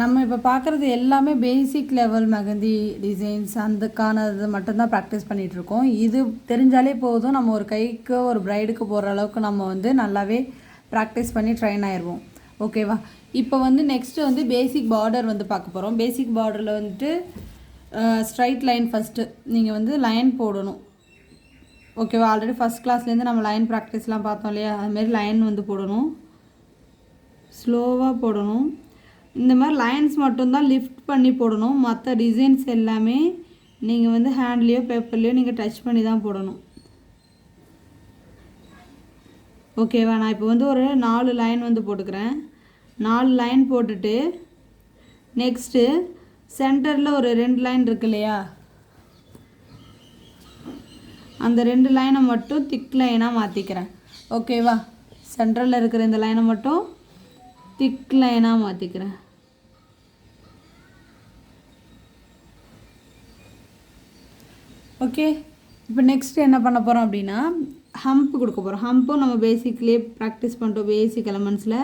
நம்ம இப்போ பார்க்குறது எல்லாமே பேசிக் லெவல் மெஹந்தி டிசைன்ஸ் அதுக்கானது மட்டும்தான் ப்ராக்டிஸ் பண்ணிகிட்ருக்கோம். இது தெரிஞ்சாலே போதும், நம்ம ஒரு கைக்கு ஒரு ப்ரைடுக்கு போடுற அளவுக்கு நம்ம வந்து நல்லாவே ப்ராக்டிஸ் பண்ணி ட்ரெயின் ஆயிடுவோம். ஓகேவா? இப்போ வந்து நெக்ஸ்ட்டு வந்து பேசிக் பார்டர் வந்து பார்க்க போகிறோம். பேசிக் பார்டரில் வந்துட்டு ஸ்ட்ரைட் லைன் ஃபஸ்ட்டு நீங்கள் வந்து லைன் போடணும். ஓகேவா? ஆல்ரெடி ஃபஸ்ட் கிளாஸ்லேருந்து நம்ம லைன் ப்ராக்டிஸ்லாம் பார்த்தோம் இல்லையா? அதுமாரி லைன் வந்து போடணும், ஸ்லோவாக போடணும். இந்த மாதிரி லைன்ஸ் மட்டும்தான் லிஃப்ட் பண்ணி போடணும். மற்ற டிசைன்ஸ் எல்லாமே நீங்கள் வந்து ஹேண்ட்லேயோ பேப்பர்லேயோ நீங்கள் டச் பண்ணி தான் போடணும். ஓகேவா? நான் இப்போ வந்து ஒரு 4 லைன் வந்து போட்டுக்கிறேன். 4 லைன் போட்டுட்டு நெக்ஸ்ட்டு சென்டரில் ஒரு 2 லைன் இருக்கு இல்லையா? அந்த 2 லைனை மட்டும் திக் லைனாக மாற்றிக்கிறேன். ஓகேவா? சென்டரில் இருக்கிற இந்த லைனை மட்டும் திக் லைனாக மாற்றிக்கிறேன். ஓகே, இப்போ நெக்ஸ்ட் என்ன பண்ண போகிறோம் அப்படின்னா ஹம்ப் கொடுக்க போகிறோம். ஹம்பும் நம்ம பேசிக்லேயே ப்ராக்டிஸ் பண்ணிட்டோம் பேசிக் எலமெண்ட்ஸில்.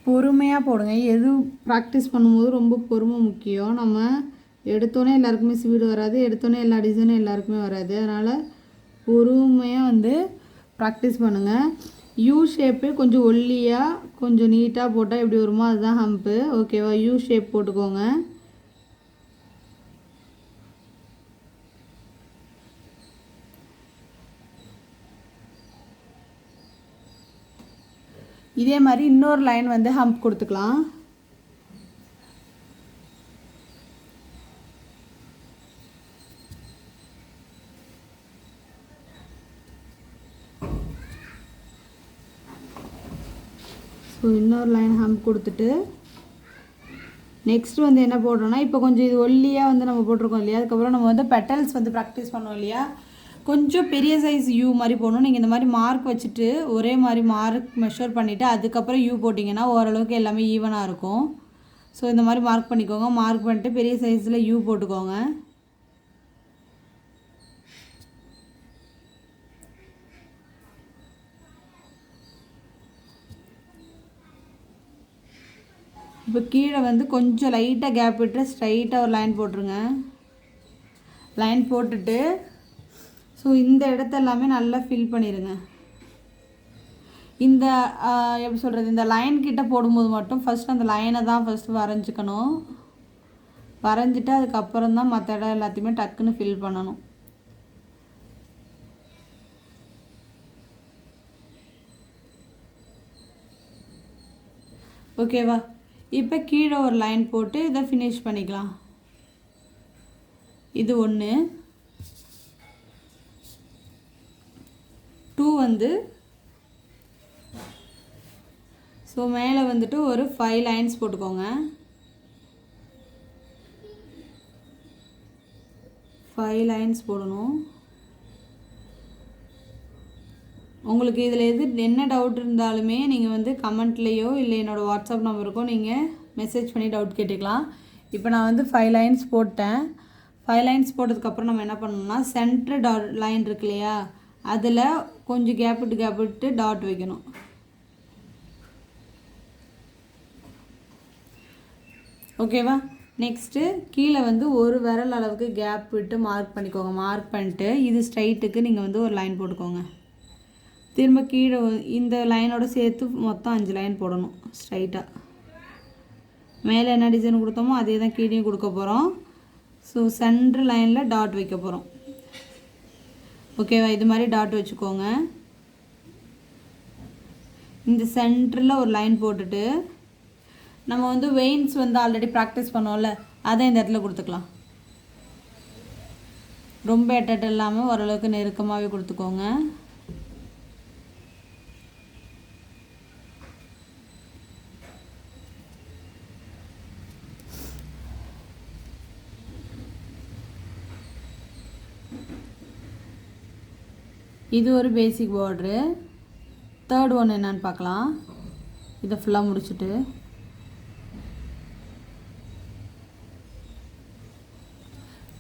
பொறுமையாக போடுங்க. எது ப்ராக்டிஸ் பண்ணும்போது ரொம்ப பொறுமை முக்கியம். நம்ம எடுத்தோன்னே எல்லாருக்குமே ஸ்பீடு வராது, எடுத்தோன்னே எல்லா டிசைனும் எல்லாருக்குமே வராது. அதனால் பொறுமையாக வந்து ப்ராக்டிஸ் பண்ணுங்கள். யூ ஷேப்பு கொஞ்சம் ஒல்லியாக கொஞ்சம் நீட்டாக போட்டால் எப்படி வருமோ அதுதான் ஹம்ப்பு. ஓகேவா? யூ ஷேப் போட்டுக்கோங்க. இதே மாதிரி இன்னொரு லைன் வந்து ஹம்ப் கொடுத்துக்கலாம். ஸோ இன்னொரு லைன் ஹம்ப் கொடுத்துட்டு நெக்ஸ்ட் வந்து என்ன போடுறோன்னா, இப்போ கொஞ்சம் இது ஒல்லியாக வந்து நம்ம போட்டிருக்கோம் இல்லையா? அதுக்கப்புறம் நம்ம வந்து பெட்டல்ஸ் வந்து ப்ராக்டிஸ் பண்ணோம் இல்லையா? கொஞ்சம் பெரிய சைஸ் யூ மாதிரி போடணும். நீங்கள் இந்த மாதிரி மார்க் வச்சுட்டு ஒரே மாதிரி மார்க் மெஷர் பண்ணிவிட்டு அதுக்கப்புறம் யூ போட்டிங்கன்னா ஓரளவுக்கு எல்லாமே ஈவனாக இருக்கும். ஸோ இந்த மாதிரி மார்க் பண்ணிக்கோங்க. மார்க் பண்ணிட்டு பெரிய சைஸில் யூ போட்டுக்கோங்க. இப்போ கீழே வந்து கொஞ்சம் லைட்டாக கேப் விட்டு ஸ்ட்ரைட்டாக ஒரு லைன் போட்டுருங்க. லைன் போட்டுட்டு ஸோ இந்த இடத்த எல்லாமே நல்லா ஃபில் பண்ணிடுங்க. இந்த எப்படி சொல்கிறது, இந்த லைன் கிட்ட போடும்போது மட்டும் ஃபஸ்ட் அந்த லைனை தான் ஃபஸ்ட்டு வரைஞ்சிக்கணும். வரைஞ்சிட்டு அதுக்கப்புறம் தான் மற்ற இடம் எல்லாத்தையுமே டக்குன்னு ஃபில் பண்ணணும். ஓகேவா? இப்போ கீழே ஒரு லைன் போட்டு இதை ஃபினிஷ் பண்ணிக்கலாம். இது 1 2 வந்து ஸோ மேலே வந்துட்டு ஒரு 5 லைன்ஸ் போட்டுக்கோங்க. 5 லைன்ஸ் போடணும். உங்களுக்கு இதில் என்ன டவுட் இருந்தாலுமே நீங்கள் வந்து கமெண்ட்லேயோ இல்லை என்னோடய வாட்ஸ்அப் நம்பருக்கோ நீங்கள் மெசேஜ் பண்ணி டவுட் கேட்டுக்கலாம். இப்போ நான் வந்து 5 லைன்ஸ் போட்டேன். 5 லைன்ஸ் போட்டதுக்கப்புறம் நம்ம என்ன பண்ணணும்னா சென்ட்ரு லைன் இருக்கு இல்லையா? அதில் கொஞ்சம் கேப் விட்டு டாட் வைக்கணும். ஓகேவா? நெக்ஸ்ட்டு கீழே வந்து ஒரு விரல் அளவுக்கு கேப் விட்டு மார்க் பண்ணிக்கோங்க. மார்க் பண்ணிட்டு இது ஸ்ட்ரைட்டுக்கு நீங்கள் வந்து ஒரு லைன் போட்டுக்கோங்க. திரும்ப கீழே இந்த லைனோட சேர்த்து மொத்தம் 5 லைன் போடணும் ஸ்ட்ரைட்டாக. மேலே என்ன டிசைன் கொடுத்தோமோ அதே தான் கீழேயும் கொடுக்க போகிறோம். ஸோ சென்ட்ரு லைனில் டாட் வைக்க போகிறோம். ஓகேவா? இது மாதிரி டாட் வச்சுக்கோங்க. இந்த சென்டரில் ஒரு லைன் போட்டுட்டு நம்ம வந்து வெயின்ஸ் வந்து ஆல்ரெடி ப்ராக்டிஸ் பண்ணோம்ல, அதை இந்த இடத்துல கொடுத்துக்கலாம். ரொம்ப எட்டட்டு இல்லாமல் ஓரளவுக்கு நெருக்கமாகவே கொடுத்துக்கோங்க. இது ஒரு பேசிக் பார்ட்ரு. தேர்ட் ஒன் என்னன்னு பார்க்கலாம். இதை ஃபுல்லாக முடிச்சுட்டு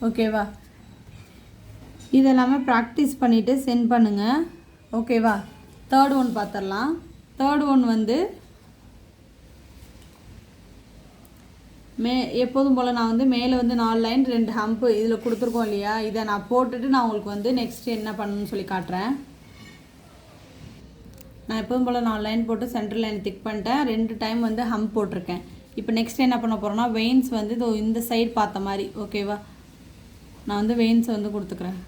ஓகேவா? இதெல்லாமே ப்ராக்டிஸ் பண்ணிவிட்டு சென்ட் பண்ணுங்கள். ஓகேவா? தேர்ட் ஒன் பார்த்துடலாம். தேர்ட் ஒன் வந்து எப்போதும் போல் நான் வந்து மேலே வந்து 4 லைன் 2 ஹம்ப்பு இதில் கொடுத்துருக்கோம் இல்லையா, இதை நான் போட்டுட்டு நான் உங்களுக்கு வந்து நெக்ஸ்ட் என்ன பண்ணணும்னு சொல்லி காட்டுறேன். நான் எப்போதும் போல் 4 லைன் போட்டு சென்டர் லைன் திக் பண்ணிட்டேன், 2 டைம் வந்து ஹம்ப் போட்டிருக்கேன். இப்போ நெக்ஸ்ட் என்ன பண்ண போகிறோன்னா வெயின்ஸ் வந்து இந்த சைடு பார்த்த மாதிரி. ஓகேவா? நான் வந்து வெயின்ஸ் வந்து கொடுத்துக்கிறேன்.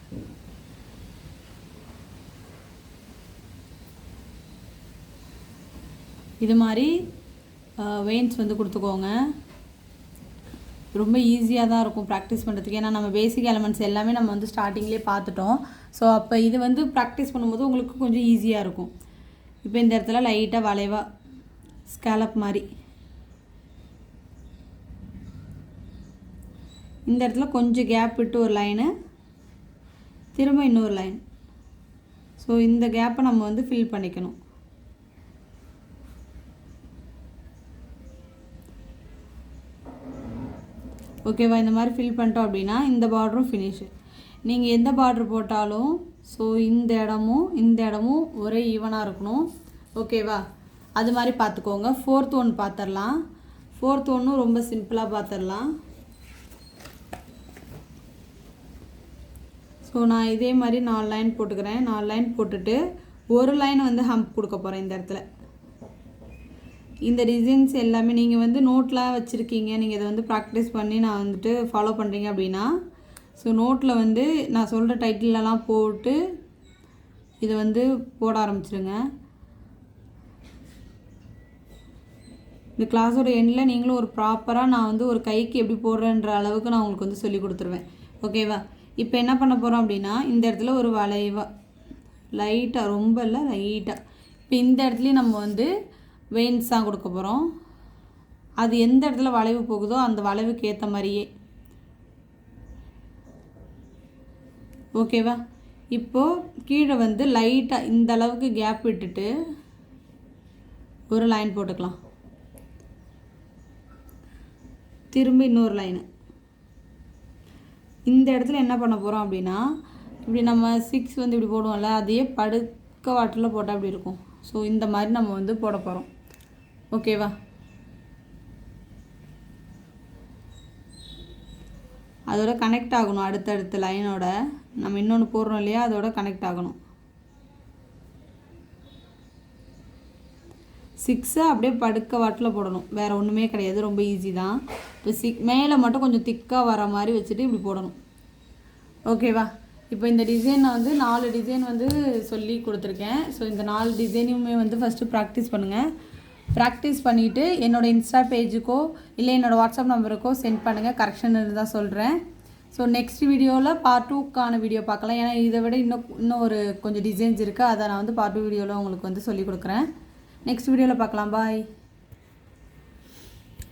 இது மாதிரி வெயின்ஸ் வந்து கொடுத்துக்கோங்க. ரொம்ப ஈஸியாக தான் இருக்கும் ப்ராக்டிஸ் பண்ணுறதுக்கு. ஏன்னா நம்ம பேசிக் எலமெண்ட்ஸ் எல்லாமே நம்ம வந்து ஸ்டார்டிங்லேயே பார்த்துட்டோம். ஸோ அப்போ இது வந்து ப்ராக்டிஸ் பண்ணும்போது உங்களுக்கு கொஞ்சம் ஈஸியாக இருக்கும். இப்போ இந்த இடத்துல லைட்டாக வளைவாக ஸ்கேலப் மாதிரி, இந்த இடத்துல கொஞ்சம் கேப் விட்டு ஒரு லைனு, திரும்ப இன்னொரு லைன். ஸோ இந்த கேப்பை நம்ம வந்து ஃபில் பண்ணிக்கணும். ஓகேவா? இந்த மாதிரி ஃபில் பண்ணிட்டோம் அப்படின்னா இந்த பார்டரும் ஃபினிஷு. நீங்கள் எந்த பார்ட்ரு போட்டாலும் ஸோ இந்த இடமும் ஒரே ஈவனாக இருக்கணும். ஓகேவா? அது மாதிரி பார்த்துக்கோங்க. ஃபோர்த் ஒன் பார்த்துடலாம். ஃபோர்த் ஒன்றும் ரொம்ப சிம்பிளாக பார்த்துடலாம். ஸோ நான் இதே மாதிரி 4 லைன் போட்டுக்கிறேன். 4 லைன் போட்டுட்டு ஒரு லைன் வந்து ஹம்ப் கொடுக்க போகிறேன் இந்த இடத்துல. இந்த டிசைன்ஸ் எல்லாமே நீங்கள் வந்து நோட்லாம் வச்சுருக்கீங்க, நீங்கள் இதை வந்து ப்ராக்டிஸ் பண்ணி நான் வந்துட்டு ஃபாலோ பண்ணுறீங்க அப்படின்னா, ஸோ நோட்டில் வந்து நான் சொல்கிற டைட்டிலெலாம் போட்டு இதை வந்து போட ஆரம்பிச்சிடுங்க. இந்த கிளாஸோட எண்டில் நீங்களும் ஒரு ப்ராப்பராக நான் வந்து ஒரு கைக்கு எப்படி போடுறேன்ற அளவுக்கு நான் உங்களுக்கு வந்து சொல்லி கொடுத்துருவேன். ஓகேவா? இப்போ என்ன பண்ண போகிறோம் அப்படின்னா இந்த இடத்துல ஒரு வளைவாக லைட்டாக, ரொம்ப இல்லை லைட்டாக, இப்போ இந்த இடத்துலையும் நம்ம வந்து வெயின்ஸ் தான் கொடுக்க போகிறோம். அது எந்த இடத்துல வளைவு போகுதோ அந்த வளைவுக்கு ஏற்ற மாதிரியே. ஓகேவா? இப்போது கீழே வந்து லைட்டாக இந்த அளவுக்கு கேப் விட்டுட்டு ஒரு லைன் போட்டுக்கலாம். திரும்ப இன்னொரு லைனு. இந்த இடத்துல என்ன பண்ண போகிறோம் அப்படின்னா, இப்படி நம்ம 6 வந்து இப்படி போடுவோம்ல, அதையே படுக்க வாட்டில் போட்டால் அப்படி இருக்கும். ஸோ இந்த மாதிரி நம்ம வந்து போட போகிறோம். ஓகேவா? அதோட கனெக்ட் ஆகணும். அடுத்தடுத்த லைனோட நம்ம இன்னொன்று போடுறோம் இல்லையா, அதோட கனெக்ட் ஆகணும். 6 அப்படியே படுக்க வாட்டில் போடணும், வேறு ஒன்றுமே கிடையாது. ரொம்ப ஈஸி தான். இப்போ மேலே மட்டும் கொஞ்சம் திக்காக வர மாதிரி வச்சுட்டு இப்படி போடணும். ஓகேவா? இப்போ இந்த டிசைனை வந்து 4 டிசைன் வந்து சொல்லி கொடுத்துருக்கேன். ஸோ இந்த 4 டிசைனையுமே வந்து ஃபஸ்ட்டு ப்ராக்டிஸ் பண்ணுங்கள். ப்ராக்டிஸ் பண்ணிவிட்டு என்னோடய இன்ஸ்டா பேஜுக்கோ இல்லை என்னோடய வாட்ஸ்அப் நம்பருக்கோ சென்ட் பண்ணுங்கள். கரெக்ஷன் தான் சொல்கிறேன். ஸோ நெக்ஸ்ட் வீடியோவில் பார்ட் 2க்கான வீடியோ பார்க்கலாம். ஏன்னா இதை விட இன்னும் ஒரு கொஞ்சம் டிசைன்ஸ் இருக்குது. அதை நான் வந்து பார்ட் 2 வீடியோவில் உங்களுக்கு வந்து சொல்லிக் கொடுக்குறேன். நெக்ஸ்ட் வீடியோவில் பார்க்கலாம். பாய்.